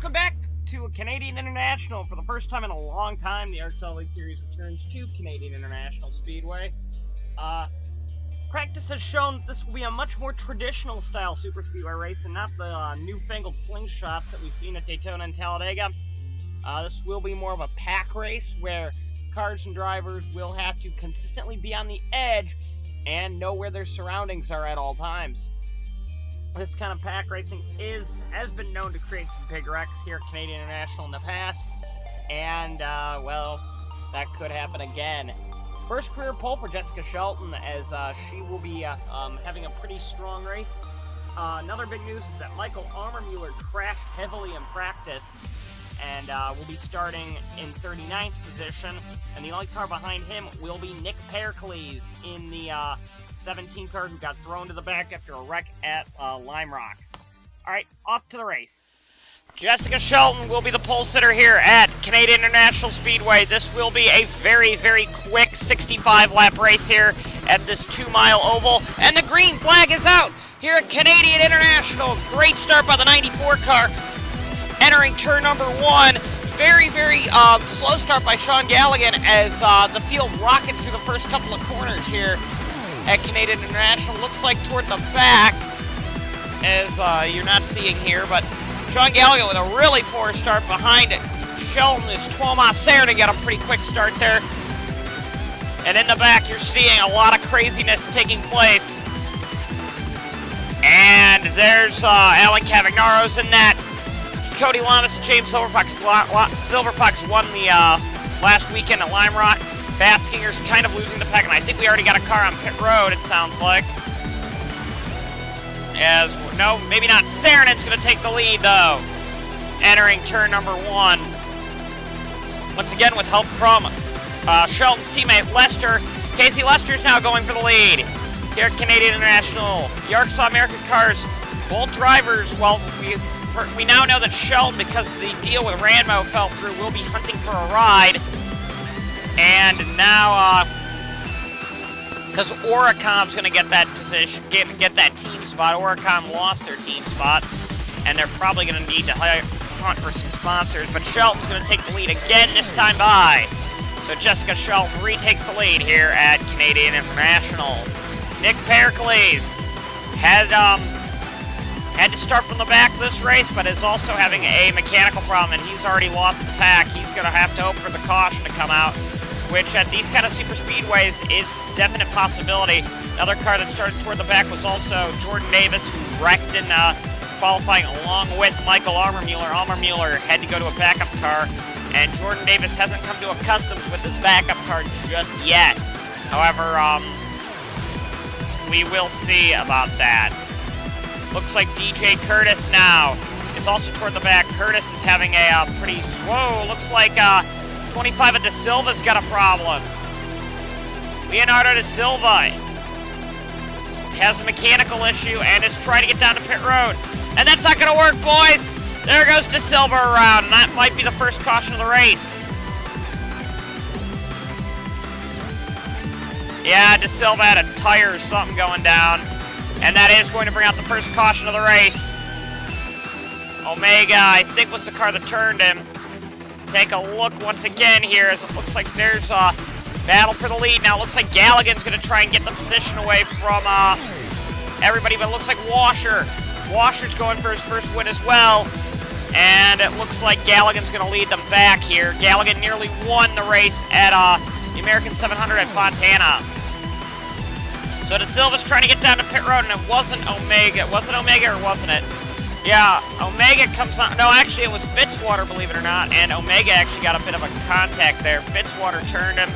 Welcome back to Canadian International. For the first time in a long time, the ARCSOA League Series returns to Canadian International Speedway. Practice has shown that this will be a much more traditional style super speedway race and not the newfangled slingshots that we've seen at Daytona and Talladega. This will be more of a pack race where cars and drivers will have to consistently be on the edge and know where their surroundings are at all times. This kind of pack racing has been known to create some big wrecks here at Canadian International in the past, and, well, that could happen again. First career pole for Jessica Shelton, as she will be having a pretty strong race. Another big news is that Michael Armermuller crashed heavily in practice, and will be starting in 39th position, and the only car behind him will be Nick Pericles in the 17 car who got thrown to the back after a wreck at Lime Rock. Alright, off to the race. Jessica Shelton will be the pole sitter here at Canadian International Speedway. This will be a very, very quick 65-lap race here at this 2-mile oval. And the green flag is out here at Canadian International. Great start by the 94 car. Entering turn number 1. Very, very slow start by Sean Galligan as the field rockets through the first couple of corners here at Canadian International. Looks like toward the back, as you're not seeing here, but Sean Galligan with a really poor start behind it. Shelton is Tuomas Serra to get a pretty quick start there. And in the back, you're seeing a lot of craziness taking place. And there's Alan Cavagnaro's in that. Cody Lamas and James Silverfox. Silverfox won the last weekend at Lime Rock. Baskinger's kind of losing the pack, and I think we already got a car on pit road, it sounds like. No, maybe not. Sarinen's going to take the lead, though. Entering turn number 1. Once again, with help from Shelton's teammate, Lester. Casey Lester's now going for the lead here at Canadian International. The ARCSOA American cars, both drivers, well, we now know that Shelton, because the deal with Ranmo fell through, will be hunting for a ride. And now, because Oricom's going to get that position, get that team spot. Oricom lost their team spot, and they're probably going to need to hunt for some sponsors. But Shelton's going to take the lead again this time by. So Jessica Shelton retakes the lead here at Canadian International. Nick Pericles had to start from the back this race, but is also having a mechanical problem, and he's already lost the pack. He's going to have to hope for the caution to come out, which at these kind of super speedways is a definite possibility. Another car that started toward the back was also Jordan Davis, who wrecked in qualifying along with Michael Armermuller. Armermuller had to go to a backup car, and Jordan Davis hasn't come to a customs with his backup car just yet. However, we will see about that. Looks like DJ Curtis now is also toward the back. Curtis is having a pretty slow, looks like 25 of De Silva's got a problem. Leonardo De Silva has a mechanical issue and is trying to get down to pit road. And that's not going to work, boys. There goes De Silva around, and that might be the first caution of the race. Yeah, De Silva had a tire or something going down, and that is going to bring out the first caution of the race. Omega, I think, was the car that turned him. Take a look once again here, as it looks like there's a battle for the lead. Now it looks like Galligan's going to try and get the position away from everybody, but it looks like Washer's going for his first win as well. And it looks like Galligan's going to lead them back here. Galligan nearly won the race at the American 700 at Fontana. So De Silva's trying to get down to pit road, and it wasn't Omega. Was it Omega or wasn't it? Yeah, Omega comes on. No, actually, it was Fitzwater, believe it or not, and Omega actually got a bit of a contact there. Fitzwater turned him,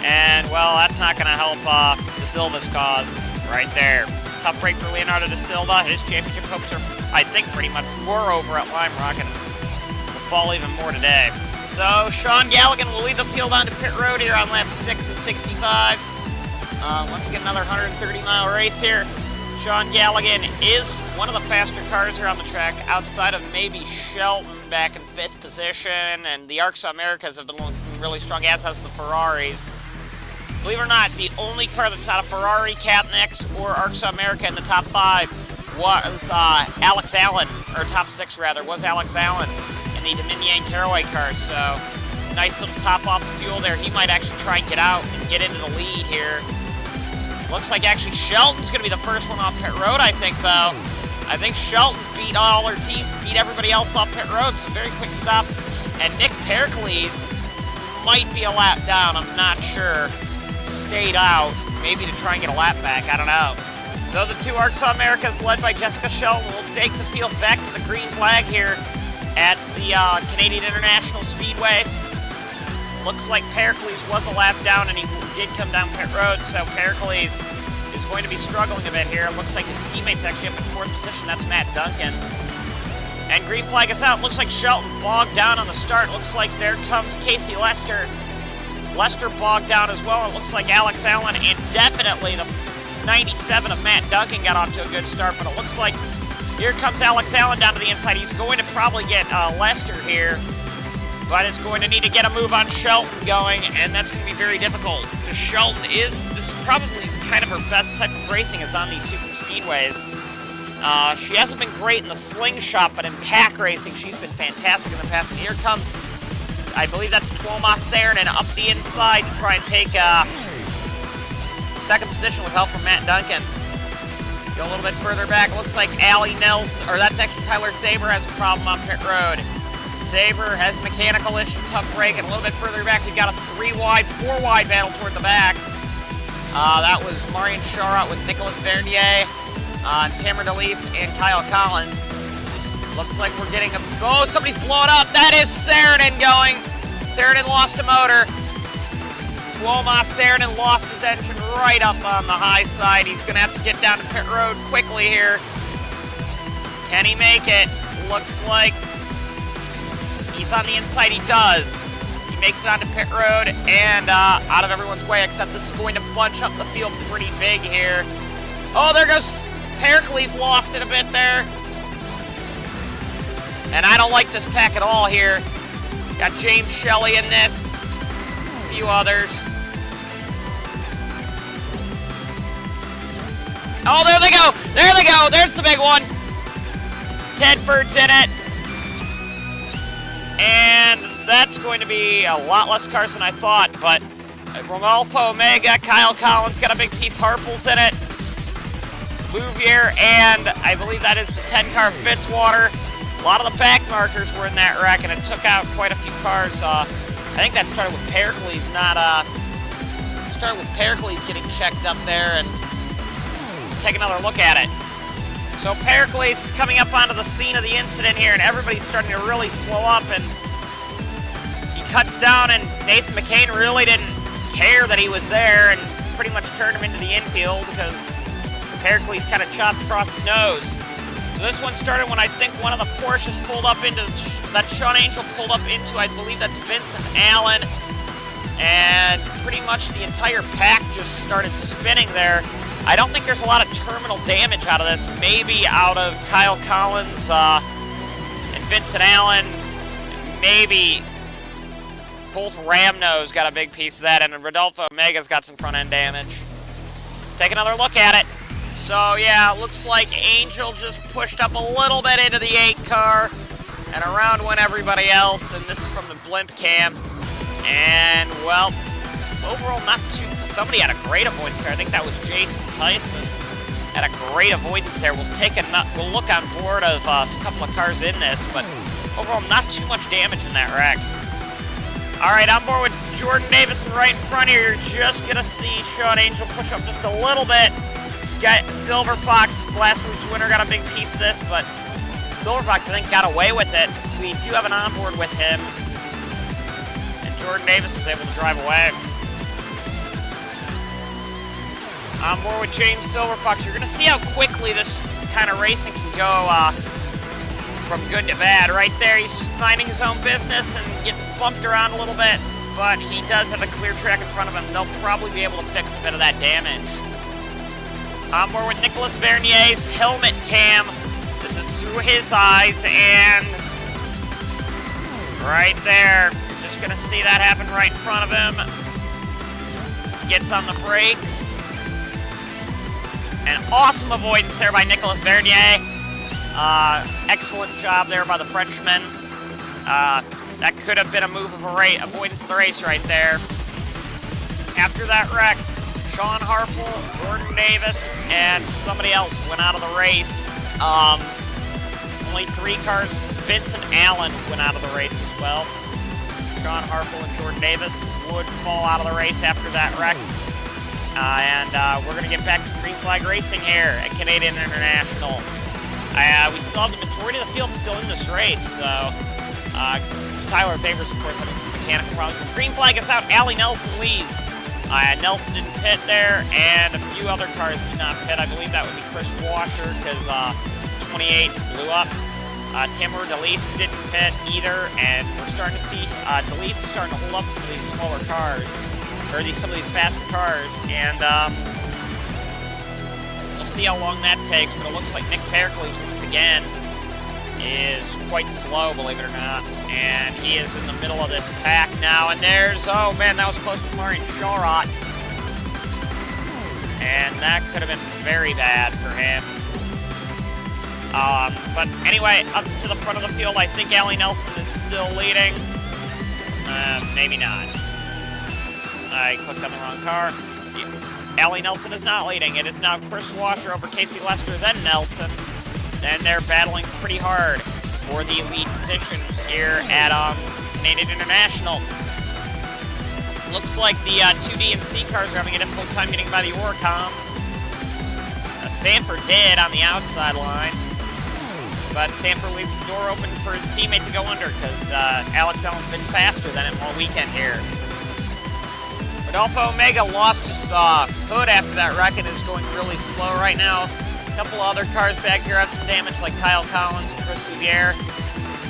and, well, that's not going to help De Silva's cause right there. Tough break for Leonardo De Silva. His championship hopes are, I think, pretty much were over at Lime Rock, and will fall even more today. So, Sean Galligan will lead the field onto pit road here on lap 6 and 65. Once again, another 130-mile race here. Sean Galligan is one of the faster cars here on the track, outside of maybe Shelton back in 5th position, and the ARCSOA Americas have been looking really strong, as has the Ferraris. Believe it or not, the only car that's not a Ferrari, Catnex, or ARCSOA America in the top 5 was Alex Allen, or top 6 rather, was Alex Allen. in the Dominion Caraway car, so nice little top off the fuel there. He might actually try and get out and get into the lead here. Looks like actually Shelton's going to be the first one off pit road, I think, though. I think Shelton beat all her team, beat everybody else off pit road, so very quick stop. And Nick Pericles might be a lap down, I'm not sure. Stayed out, maybe to try and get a lap back, I don't know. So the two ARCSOA Americas, led by Jessica Shelton, will take the field back to the green flag here at the Canadian International Speedway. Looks like Pericles was a lap down, and he did come down pit road, so Pericles is going to be struggling a bit here. It looks like his teammate's actually up in fourth position. That's Matt Duncan. And green flag is out. Looks like Shelton bogged down on the start. Looks like there comes Casey Lester. Lester bogged down as well. It looks like Alex Allen and definitely the 97 of Matt Duncan got off to a good start, but it looks like here comes Alex Allen down to the inside. He's going to probably get Lester here, but is going to need to get a move on Shelton going, and that's going to be very difficult, because Shelton this is probably kind of her best type of racing is on these super speedways. She hasn't been great in the slingshot, but in pack racing, she's been fantastic in the past. And here comes, I believe that's Tuomas Saarinen up the inside to try and take second position with help from Matt Duncan. Go a little bit further back. It looks like Allie Nelson, or that's actually Tyler Saber has a problem on pit road. Saber has a mechanical issue, tough break, and a little bit further back, we've got a 3-wide, 4-wide battle toward the back. That was Marian Charot with Nicholas Vernier, Tamara DeLise, and Kyle Collins. Looks like we're getting a... Oh, somebody's blowing up. That is Saarinen going. Saarinen lost a motor. Tuomas Saarinen lost his engine right up on the high side. He's going to have to get down to pit road quickly here. Can he make it? Looks like he's on the inside. He does. He makes it onto pit road and out of everyone's way, except this is going to bunch up the field pretty big here. Oh, there goes Pericles, lost it a bit there. And I don't like this pack at all here. Got James Shelley in this. A few others. Oh, there they go! There they go! There's the big one! Tedford's in it. And that's going to be a lot less cars than I thought, but Romalfo Omega, Kyle Collins got a big piece. Harple's in it. Louvier, and I believe that is the 10-car Fitzwater. A lot of the back markers were in that wreck, and it took out quite a few cars. I think that started with Pericles, started with Pericles getting checked up there, and take another look at it. So Pericles is coming up onto the scene of the incident here, and everybody's starting to really slow up, and he cuts down, and Nathan McCain really didn't care that he was there, and pretty much turned him into the infield, because Pericles kind of chopped across his nose. So this one started when I think one of the Porsches pulled up into, that Sean Angel pulled up into, I believe that's Vincent Allen, and pretty much the entire pack just started spinning there. I don't think there's a lot of terminal damage out of this. Maybe out of Kyle Collins and Vincent Allen. Maybe both Ramnos got a big piece of that, and Rodolfo Omega's got some front-end damage. Take another look at it. So, yeah, it looks like Angel just pushed up a little bit into the 8 car, and around went everybody else, and this is from the blimp cam. And, well, overall, not too... Somebody had a great avoidance there. I think that was Jason Tyson. Had a great avoidance there. We'll look on board of a couple of cars in this, but overall, not too much damage in that wreck. All right, on board with Jordan Davison right in front here. You're just going to see Sean Angel push up just a little bit. Silver Fox, last week's winner, got a big piece of this, but Silver Fox, I think, got away with it. We do have an onboard with him, and Jordan Davis is able to drive away. On board with James Silver Fox, you're going to see how quickly this kind of racing can go from good to bad. Right there, he's just minding his own business and gets bumped around a little bit, but he does have a clear track in front of him. They'll probably be able to fix a bit of that damage. On board with Nicholas Vernier's helmet cam. This is through his eyes, and right there, you're just going to see that happen right in front of him. Gets on the brakes. An awesome avoidance there by Nicholas Vernier. Excellent job there by the Frenchman. That could have been a move of avoidance of the race right there. After that wreck, Sean Harple, Jordan Davis, and somebody else went out of the race. Only 3 cars. Vincent Allen went out of the race as well. Sean Harple and Jordan Davis would fall out of the race after that wreck. We're going to get back to green flag racing here at Canadian International. We still have the majority of the field still in this race, so Tyler Favors, of course, having some mechanical problems. But green flag is out. Allie Nelson leads. Nelson didn't pit there, and a few other cars did not pit. I believe that would be Chris Washer, because 28 blew up. Timur DeLeese didn't pit either, and we're starting to see DeLeese is starting to hold up some of these slower cars, or some of these faster cars, and we'll see how long that takes, but it looks like Nick Pericles, once again, is quite slow, believe it or not, and he is in the middle of this pack now, and there's, oh man, that was close to Marian Shawrot, and that could have been very bad for him. But anyway, up to the front of the field, I think Allie Nelson is still leading. Maybe not. I clicked on the wrong car. Allie Nelson is not leading. It is now Chris Washer over Casey Lester, then Nelson. Then they're battling pretty hard for the lead position here at Canadian International. Looks like the 2D and C cars are having a difficult time getting by the Oricom. Sanford did on the outside line. But Sanford leaves the door open for his teammate to go under because Alex Allen's been faster than him all weekend here. Rodolfo Omega lost his hood after that wreck and is going really slow right now. A couple other cars back here have some damage, like Kyle Collins and Chris Souvier.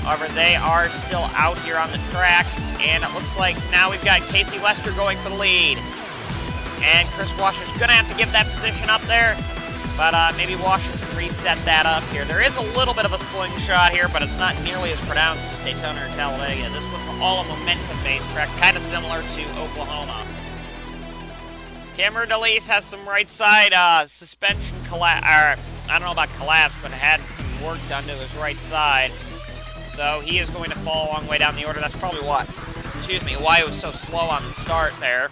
However, they are still out here on the track, and it looks like now we've got Casey Lester going for the lead. And Chris Washer's going to have to give that position up there. But maybe Washer can reset that up here. There is a little bit of a slingshot here, but it's not nearly as pronounced as Daytona or Talladega. This one's all a momentum-based track, kind of similar to Oklahoma. Timur DeLeese has some right side suspension collapse, I don't know about collapse, but had some work done to his right side. So he is going to fall a long way down the order. That's probably why it was so slow on the start there.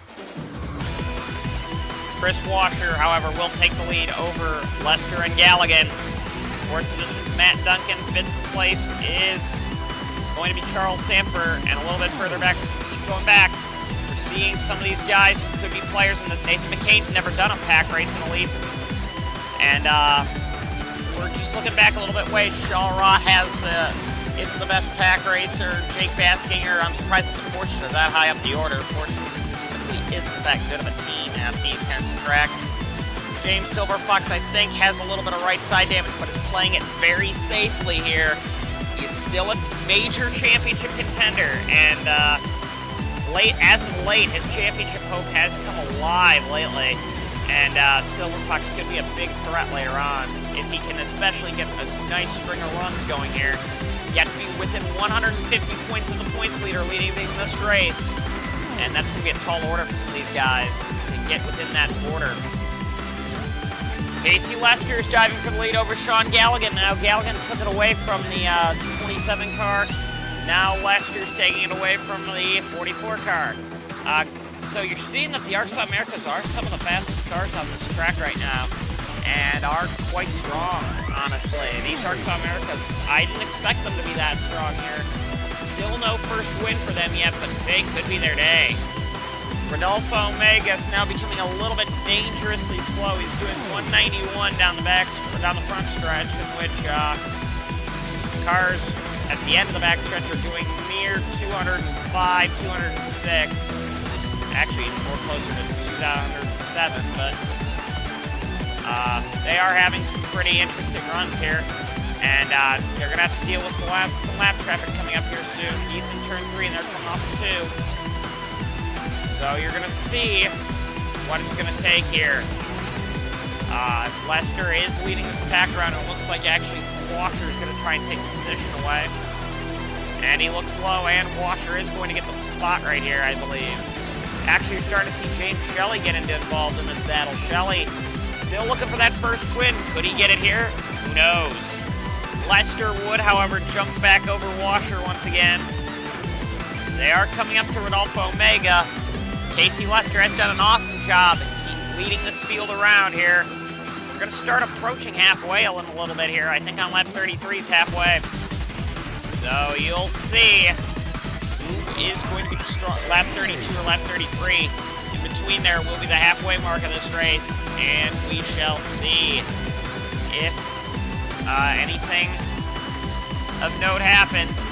Chris Washer, however, will take the lead over Lester and Galligan. 4th position's Matt Duncan. 5th place is going to be Charles Samper. And a little bit further back, as we keep going back, we're seeing some of these guys who could be players in this. Nathan McCain's never done a pack race in Elites. And we're just looking back a little bit. Wade Shawrot isn't the best pack racer. Jake Baskinger, I'm surprised that the Porsches are that high up the order. Porsche typically isn't that good of a team at these kinds of tracks. James Silverfox, I think, has a little bit of right side damage, but is playing it very safely here. He's still a major championship contender, and as of late, his championship hope has come alive lately, and Silverfox could be a big threat later on if he can especially get a nice string of runs going here. You have to be within 150 points of the points leader leading this race, and that's going to be a tall order for some of these guys to get within that border. Casey Lester is diving for the lead over Sean Galligan. Now Galligan took it away from the 27 car. Now Lester's taking it away from the 44 car. So you're seeing that the ARCSOA Americas are some of the fastest cars on this track right now, and are quite strong, honestly. These ARCSOA Americas, I didn't expect them to be that strong here. Still no first win for them yet, but today could be their day. Rodolfo Omega is now becoming a little bit dangerously slow. He's doing 191 down the front stretch, in which cars at the end of the backstretch are doing near 205, 206. Actually, more closer to 207, but they are having some pretty interesting runs here. And they're going to have to deal with some lap traffic coming up here soon. He's in turn 3, and they're coming off the 2. So you're going to see what it's going to take here. Lester is leading this pack around. It looks like actually Washer is going to try and take the position away. And he looks low, and Washer is going to get the spot right here, I believe. Actually, you're starting to see James Shelley get involved in this battle. Shelley still looking for that first win. Could he get it here? Who knows? Lester would, however, jump back over Washer once again. They are coming up to Rodolfo Omega. Casey Lester has done an awesome job leading this field around here. We're going to start approaching halfway in a little bit here. I think on lap 33 is halfway. So you'll see who is going to be lap 32 or lap 33. In between there will be the halfway mark of this race, and we shall see if anything of note happens.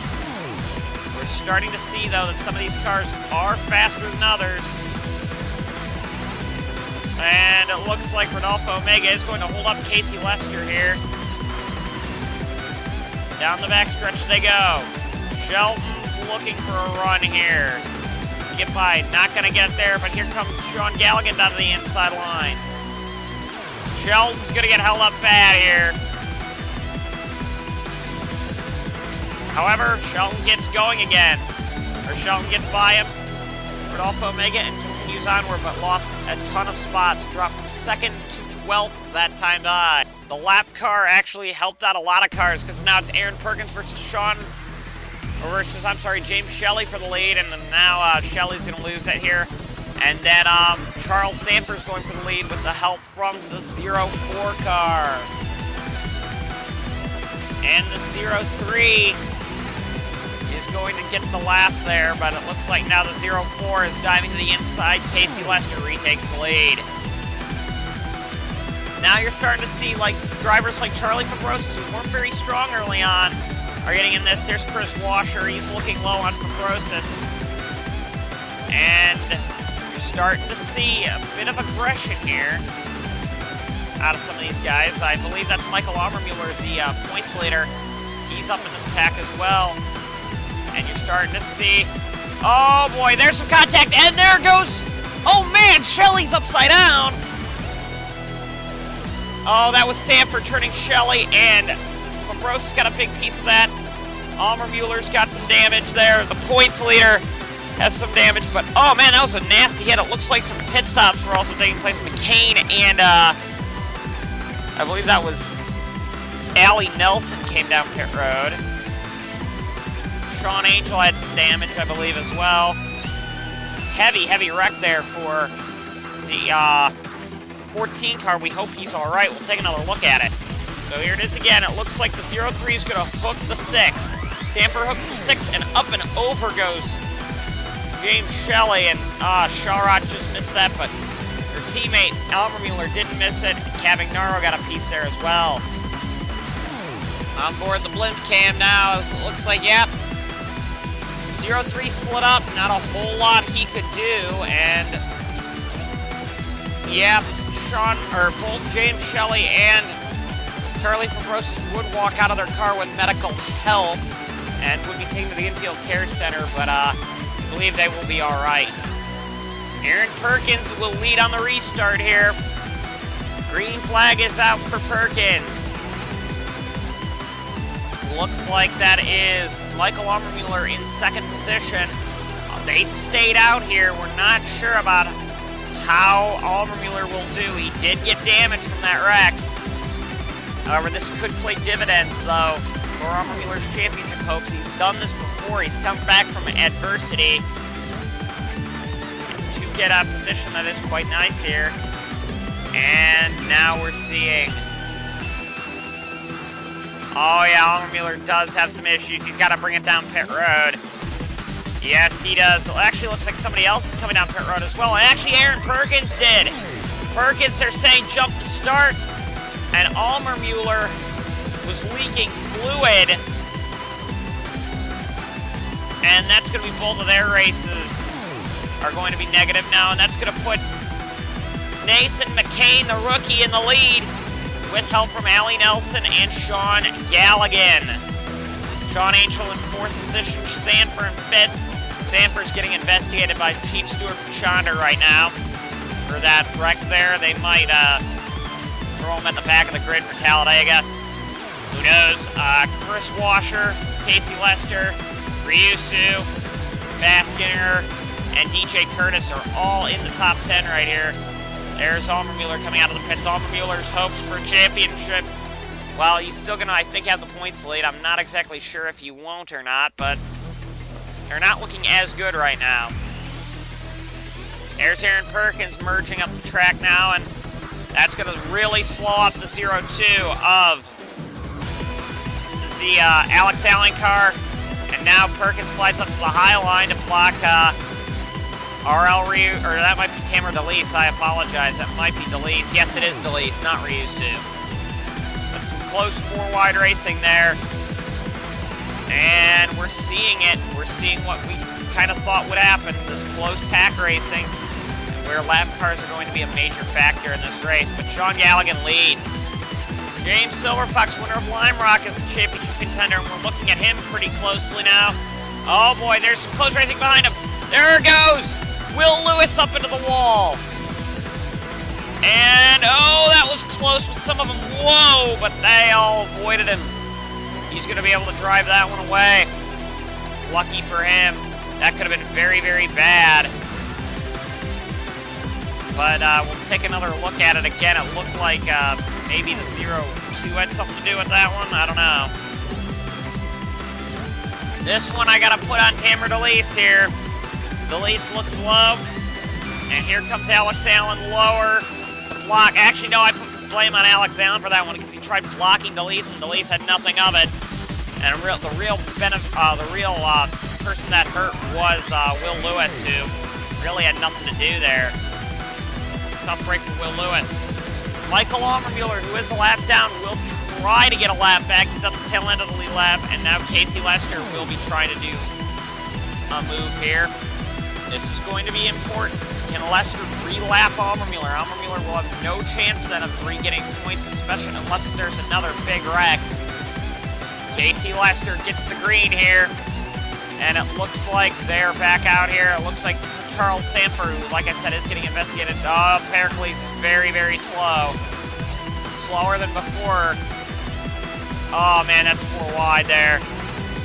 We're starting to see, though, that some of these cars are faster than others. And it looks like Rodolfo Omega is going to hold up Casey Lester here. Down the backstretch they go. Shelton's looking for a run here. Get by, not going to get there, but here comes Sean Galligan down to the inside line. Shelton's going to get held up bad here. However, Shelton gets going again. Or Shelton gets by him. Rodolfo Omega and continues onward, but lost a ton of spots. Dropped from 2nd to 12th that time by. The lap car actually helped out a lot of cars, because now it's Aaron Perkins versus James Shelley for the lead, and then now Shelley's going to lose it here. And then Charles Sanford's going for the lead with the help from the 04 car. And the 03 is going to get the lap there, but it looks like now the 04 is diving to the inside. Casey Lester retakes the lead. Now you're starting to see drivers like Charlie Fabrosis, who weren't very strong early on, are getting in this. There's Chris Washer. He's looking low on Fabrosis. And you're starting to see a bit of aggression here out of some of these guys. I believe that's Michael Ammermuller, the points leader. He's up in this pack as well. And you're starting to see... Oh, boy, there's some contact. And there goes... Oh, man, Shelley's upside down. Oh, that was Sanford turning Shelley, and Fabrosis got a big piece of that. Ammermuller's got some damage there. The points leader has some damage, but oh man, that was a nasty hit. It looks like some pit stops were also taking place. McCain and I believe that was Allie Nelson came down pit road. Sean Angel had some damage, I believe, as well. Heavy wreck there for the 14 car. We hope he's all right. We'll take another look at it. So here it is again. It looks like the 03 is going to hook the 6. Sanford hooks the 6, and up and over goes James Shelley. And Sharrod just missed that, but her teammate Ammermuller didn't miss it. Cavagnaro got a piece there as well. On board the blimp cam now. So it looks like, yep, 03 slid up. Not a whole lot he could do, and yep, both James Shelley and Charlie Fabrosis would walk out of their car with medical help and would be taken to the infield care center, but I believe they will be all right. Aaron Perkins will lead on the restart here. Green flag is out for Perkins. Looks like that is Michael Ammermuller in 2nd position. They stayed out here. We're not sure about how Ammermuller will do. He did get damage from that wreck. However, this could play dividends, though, for Ammermuller's championship hopes. He's done this before. He's come back from adversity to get a position that is quite nice here. And now we're seeing... Oh, yeah, Ammermuller does have some issues. He's got to bring it down pit road. Yes, he does. It actually looks like somebody else is coming down pit road as well. And actually, Aaron Perkins did. Perkins, they're saying, jump the start. And Ammermuller was leaking fluid. And that's going to be both of their races are going to be negative now. And that's going to put Nathan McCain, the rookie, in the lead with help from Allie Nelson and Sean Galligan. Sean Angel in 4th position, Sanford in 5th. Sanford's getting investigated by Chief Stuart Pichonder right now for that wreck there. They might throw him at the back of the grid for Talladega. Who knows? Chris Washer, Casey Lester, Ryusu, Baskinger, and DJ Curtis are all in the top 10 right here. There's Ammermuller coming out of the pits. Ammermuller's hopes for a championship. Well, he's still going to, I think, have the points lead. I'm not exactly sure if he won't or not, but They're not looking as good right now. There's Aaron Perkins merging up the track now, and that's going to really slow up the 0-2 of the Alex Allen car. And now Perkins slides up to the high line to block RL Ryu, or that might be Tamer DeLeese. I apologize. That might be DeLeese. Yes, it is DeLeese, not Ryusu. But some close four-wide racing there. And we're seeing it. We're seeing what we kind of thought would happen, this close pack racing, where lap cars are going to be a major factor in this race. But Sean Galligan leads. James Silverfox, winner of Lime Rock, is a championship contender, and we're looking at him pretty closely now. Oh boy, there's some close racing behind him. There it goes! Will Lewis up into the wall. And, oh, that was close with some of them. Whoa, but they all avoided him. He's going to be able to drive that one away. Lucky for him. That could have been very, very bad. But we'll take another look at it again. It looked like maybe the 0-2 had something to do with that one. I don't know. This one I got to put on Tamer DeLeese here. DeLeese looks low. And here comes Alex Allen lower to block. Actually, no, I put blame on Alex Allen for that one because he tried blocking DeLeese, and DeLeese had nothing of it. And the real person that hurt was Will Lewis, who really had nothing to do there. Tough break for Will Lewis. Michael Almermuller, who is a lap down, will try to get a lap back. He's at the tail end of the lead lap, and now Casey Lester will be trying to do a move here. This is going to be important. Can Lester re-lap Almermuller? Almermuller will have no chance then of re-getting points, especially unless there's another big wreck. Casey Lester gets the green here, and it looks like they're back out here. It looks like Charles Samper, who, like I said, is getting investigated. Oh, Pericles is very, very slow. Slower than before. Oh, man, that's 4 wide there.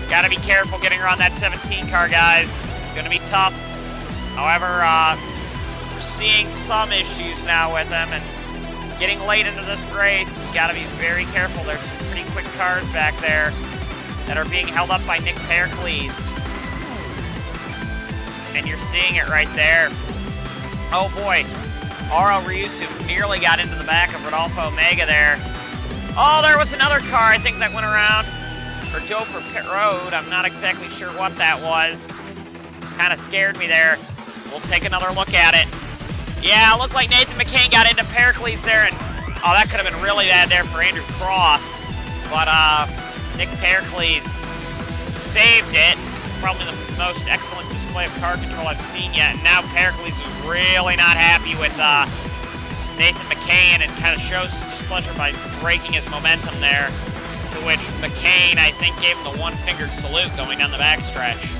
Got to be careful getting around that 17 car, guys. Going to be tough. However, we're seeing some issues now with them, and getting late into this race, you've got to be very careful. There's some pretty quick cars back there that are being held up by Nick Pericles. And you're seeing it right there. Oh boy, RL Ryusu nearly got into the back of Rodolfo Omega there. Oh, there was another car, I think, that went around or dove for pit road. I'm not exactly sure what that was. Kind of scared me there. We'll take another look at it. Yeah, it looked like Nathan McCain got into Pericles there, and oh, that could have been really bad there for Andrew Cross. But Nick Pericles saved it. Probably the most excellent display of car control I've seen yet. And now Pericles is really not happy with Nathan McCain, and kind of shows his displeasure by breaking his momentum there. To which McCain, I think, gave him the one-fingered salute going down the backstretch.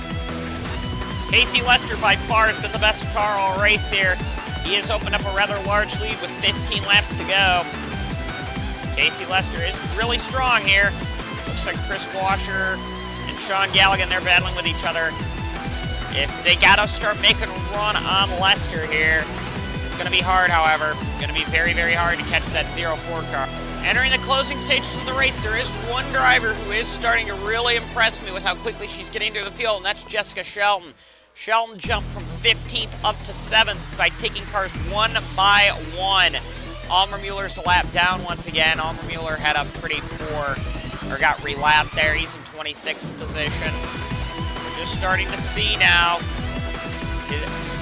Casey Lester by far has been the best car all race here. He has opened up a rather large lead with 15 laps to go. Casey Lester is really strong here. Looks like Chris Washer and Sean Galligan, they're battling with each other. If they gotta start making a run on Lester here, it's gonna be hard, however. Gonna be very, very hard to catch that 0-4 car. Entering the closing stages of the race, there is one driver who is starting to really impress me with how quickly she's getting through the field, and that's Jessica Shelton. Shelton jumped from 15th up to 7th by taking cars one by one. Almermuller's a lap down once again. Almermuller had a pretty poor, or got relapped there. He's in 26th position. We're just starting to see now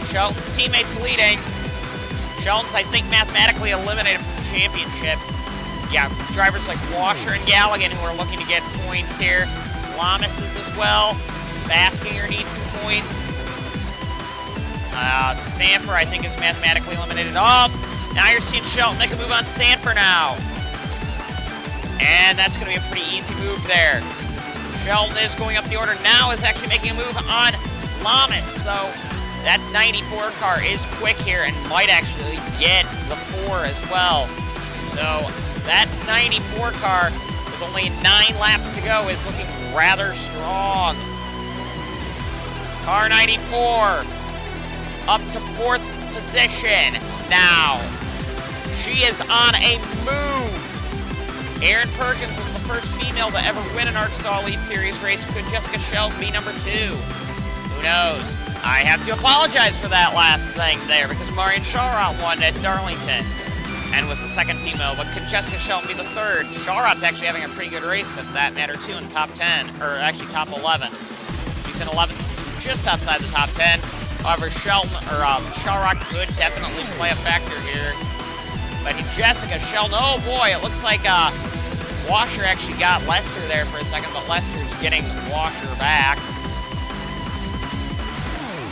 Shelton's teammates leading. Shelton's, I think, mathematically eliminated from the championship. Yeah, drivers like Washer and Galligan who are looking to get points here. Lamas is as well. Baskinger needs some points. Samper, I think, is mathematically eliminated. Oh, now you're seeing Shelton make a move on Samper now. And that's going to be a pretty easy move there. Shelton is going up the order now, is actually making a move on Lamas. So that 94 car is quick here and might actually get the 4 as well. So that 94 car, with only 9 laps to go, is looking rather strong. Car 94 up to 4th position now. She is on a move. Aaron Perkins was the first female to ever win an ARCSOA Elite Series race. Could Jessica Shelton be number 2? Who Who knows? I have to apologize for that last thing there because Marion Shawrot won at Darlington and was the second female, but could Jessica Shelton be the third? Shawrot's actually having a pretty good race at that matter too in top 10, or actually top 11. She's in 11th, just outside the top 10. However, Shawrot could definitely play a factor here. But Jessica Shelton, oh boy, it looks like Washer actually got Lester there for a second, but Lester's getting Washer back.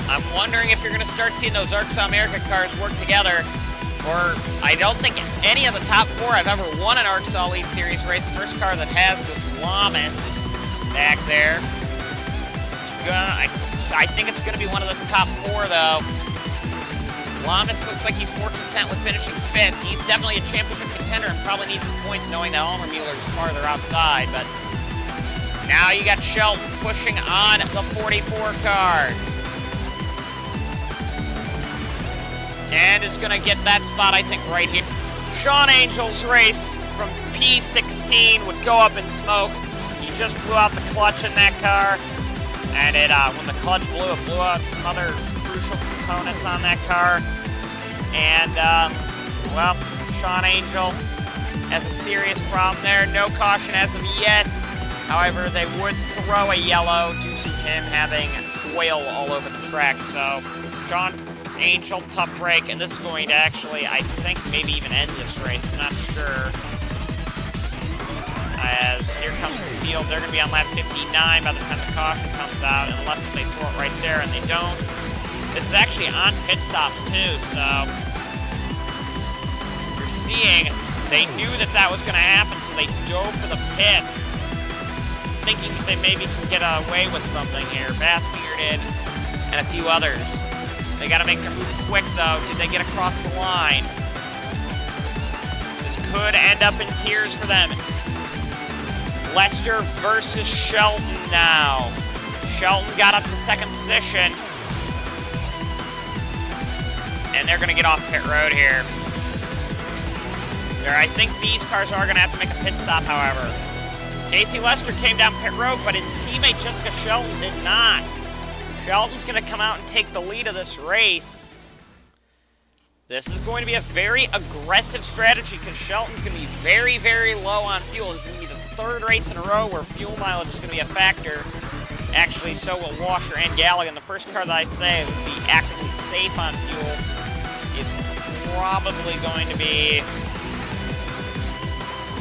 I'm wondering if you're going to start seeing those ARCSOA America cars work together. Or, I don't think any of the top 4 have ever won an ARCSOA Elite Series race. The first car that has was Lamas back there. I think it's going to be one of those top 4, though. Lamas looks like he's more content with finishing 5th. He's definitely a championship contender and probably needs some points knowing that Almermuller is farther outside. But now you got Shelton pushing on the 44 car. And is going to get that spot, I think, right here. Sean Angel's race from P16 would go up in smoke. He just blew out the clutch in that car. And when the clutch blew, it blew out some other crucial components on that car. And, well, Sean Angel has a serious problem there. No caution as of yet. However, they would throw a yellow due to him having oil all over the track. So, Sean Angel, tough break, and this is going to actually, I think, maybe even end this race. I'm not sure. As here comes the field, they're going to be on lap 59 by the time the caution comes out, unless they throw it right there, and they don't. This is actually on pit stops, too, so you're seeing they knew that that was going to happen, so they dove for the pits, thinking that they maybe can get away with something here. Baskier did, and a few others. They got to make their move quick, though. Did they get across the line? This could end up in tears for them. Lester versus Shelton now. Shelton got up to second position. And they're going to get off pit road here. I think these cars are going to have to make a pit stop, however. Casey Lester came down pit road, but his teammate Jessica Shelton did not. Shelton's going to come out and take the lead of this race. This is going to be a very aggressive strategy because Shelton's going to be very, very low on fuel. This is going to be the 3rd race in a row where fuel mileage is going to be a factor. Actually, so will Washer and Galligan. The first car that I'd say would be actively safe on fuel is probably going to be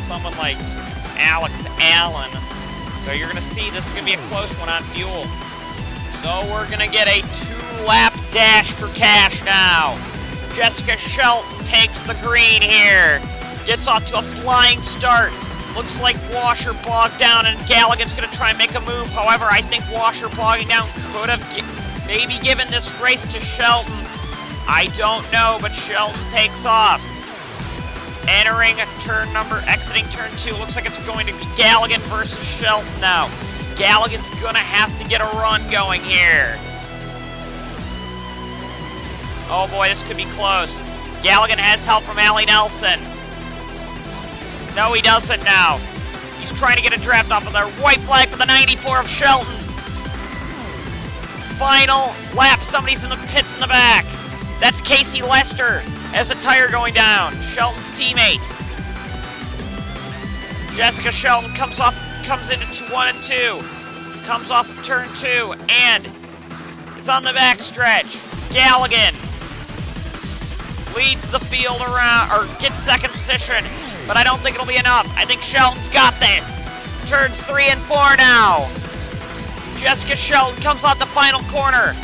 someone like Alex Allen. So you're going to see this is going to be a close one on fuel. So we're going to get a 2-lap dash for cash now. Jessica Shelton takes the green here. Gets off to a flying start. Looks like Washer bogged down and Galligan's going to try and make a move. However, I think Washer bogging down could have maybe given this race to Shelton. I don't know, but Shelton takes off. Exiting turn 2. Looks like it's going to be Galligan versus Shelton now. Galligan's gonna have to get a run going here. Oh boy, this could be close. Galligan has help from Allie Nelson. No, he doesn't now. He's trying to get a draft off of their white flag for the 94 of Shelton. Final lap, somebody's in the pits in the back. That's Casey Lester as a tire going down. Shelton's teammate. Jessica Shelton comes into 1 and 2. Comes off of turn 2 and is on the back stretch. Galligan leads the field around, or gets second position, but I don't think it'll be enough. I think Shelton's got this. Turns 3 and 4 now. Jessica Shelton comes off the final corner.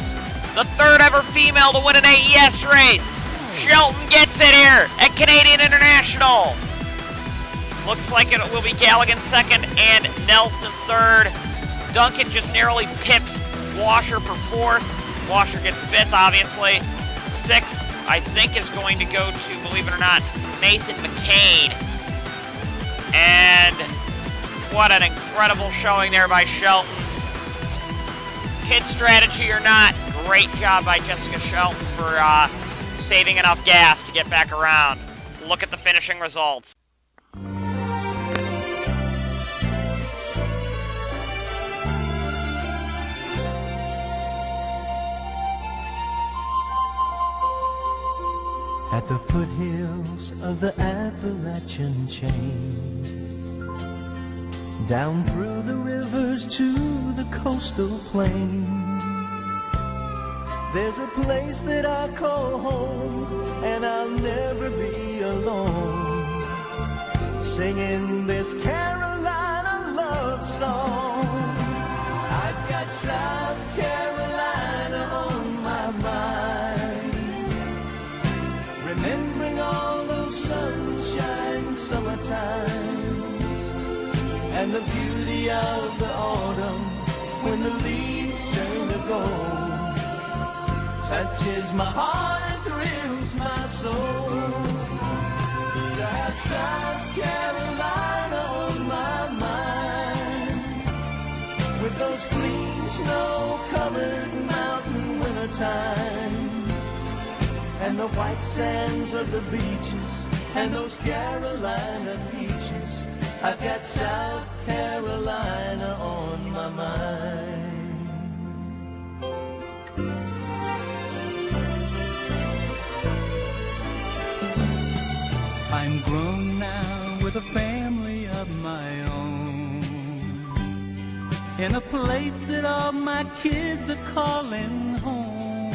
The 3rd ever female to win an AES race. Shelton gets it here at Canadian International. Looks like it will be Galligan 2nd and Nelson 3rd. Duncan just narrowly pips Washer for 4th. Washer gets 5th, obviously. 6th, I think, is going to go to, believe it or not, Nathan McCain. And what an incredible showing there by Shelton. Pit strategy or not, great job by Jessica Shelton for saving enough gas to get back around. Look at the finishing results. foothills of the Appalachian chain, down through the rivers to the coastal plain. There's a place that I call home, and I'll never be alone, singing this Carolina love song. I've got South Carolina on my mind, remembering all those sunshine summertimes, and the beauty of the autumn when the leaves turn to gold. Touches my heart and thrills my soul. That South Carolina on my mind, with those clean snow-covered mountain winter times, and the white sands of the beaches, and those Carolina peaches. I've got South Carolina on my mind. I'm grown now with a family of my own, in a place that all my kids are calling home.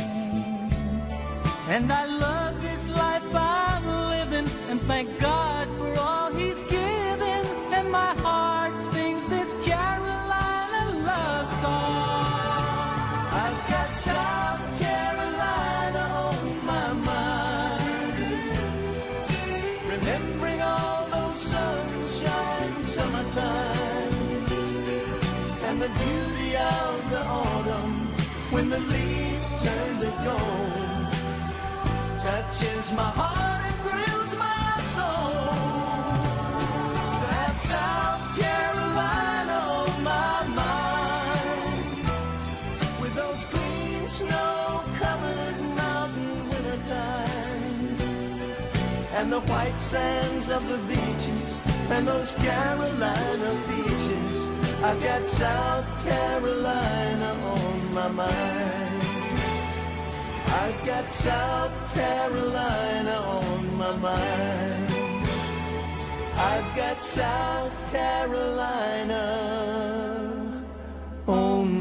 And I love this life I'm living, and thank God for all He's given. And my heart sings this Carolina love song. I've got South Carolina on my mind, remembering all those sunshine summertimes, and the beauty of the autumn when the leaves turn to gold. Touches my heart and thrills my soul. To have South Carolina on my mind, with those clean snow-covered mountain winter times, and the white sands of the beaches, and those Carolina beaches. I've got South Carolina on my mind. I've got South Carolina on my mind. I've got South Carolina on